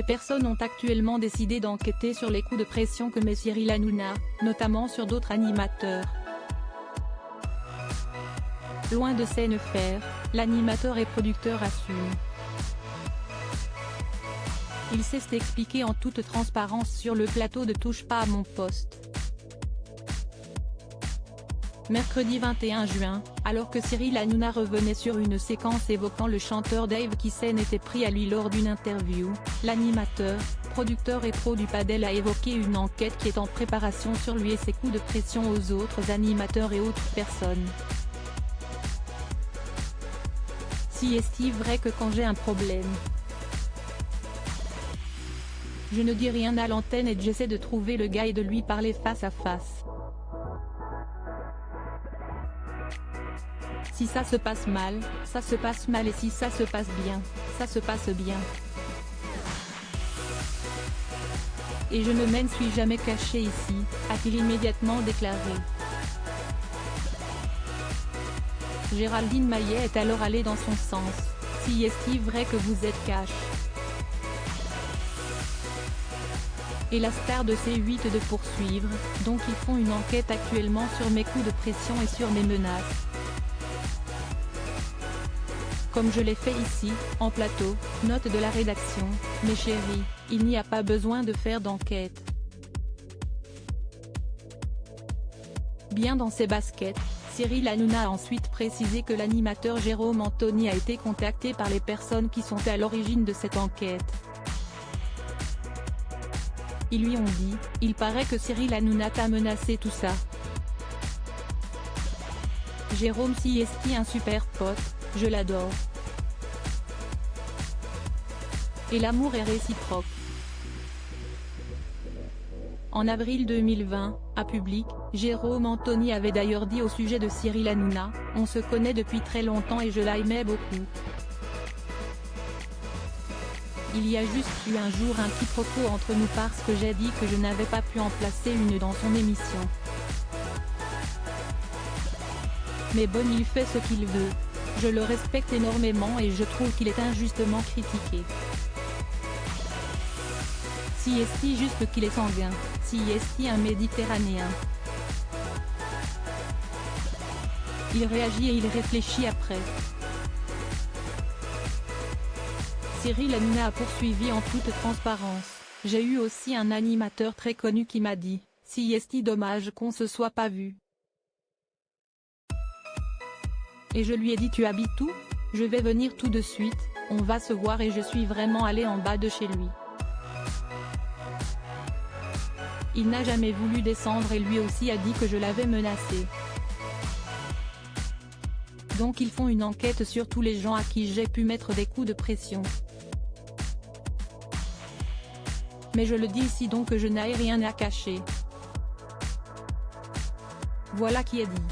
Les personnes ont actuellement décidé d'enquêter sur les coups de pression que met Cyril Hanouna, notamment sur d'autres animateurs. Loin de scène faire, l'animateur et producteur assume. Il s'est expliqué en toute transparence sur le plateau de Touche pas à mon poste. Mercredi 21 juin, alors que Cyril Hanouna revenait sur une séquence évoquant le chanteur Dave qui s'en était pris à lui lors d'une interview, l'animateur, producteur et pro du padel a évoqué une enquête qui est en préparation sur lui et ses coups de pression aux autres animateurs et autres personnes. Si est-il vrai que quand j'ai un problème, je ne dis rien à l'antenne et j'essaie de trouver le gars et de lui parler face à face. Si ça se passe mal, ça se passe mal et si ça se passe bien, ça se passe bien. Et je ne m'en suis jamais caché ici, a-t-il immédiatement déclaré. Géraldine Maillet est alors allée dans son sens. Si est-il vrai que vous êtes cash? Et la star de C8 de poursuivre, donc ils font une enquête actuellement sur mes coups de pression et sur mes menaces. Comme je l'ai fait ici, en plateau, note de la rédaction, mes chéris, il n'y a pas besoin de faire d'enquête. Bien dans ses baskets, Cyril Hanouna a ensuite précisé que l'animateur Jérôme Anthony a été contacté par les personnes qui sont à l'origine de cette enquête. Ils lui ont dit, il paraît que Cyril Hanouna t'a menacé tout ça. Jérôme si est un super pote, je l'adore. Et l'amour est réciproque. En avril 2020, à Public, Jérôme Anthony avait d'ailleurs dit au sujet de Cyril Hanouna, on se connaît depuis très longtemps et je l'aimais beaucoup. Il y a juste eu un jour un quiproquo entre nous parce que j'ai dit que je n'avais pas pu en placer une dans son émission. Mais bon, il fait ce qu'il veut. Je le respecte énormément et je trouve qu'il est injustement critiqué. Si est-il juste qu'il est sanguin, si est-il un Méditerranéen. Il réagit et il réfléchit après. Cyril Hanouna a poursuivi en toute transparence. J'ai eu aussi un animateur très connu qui m'a dit, si est-il dommage qu'on se soit pas vu. Et je lui ai dit tu habites où? Je vais venir tout de suite, on va se voir et je suis vraiment allé en bas de chez lui. Il n'a jamais voulu descendre et lui aussi a dit que je l'avais menacé. Donc ils font une enquête sur tous les gens à qui j'ai pu mettre des coups de pression. Mais je le dis ici donc que je n'ai rien à cacher. Voilà qui est dit.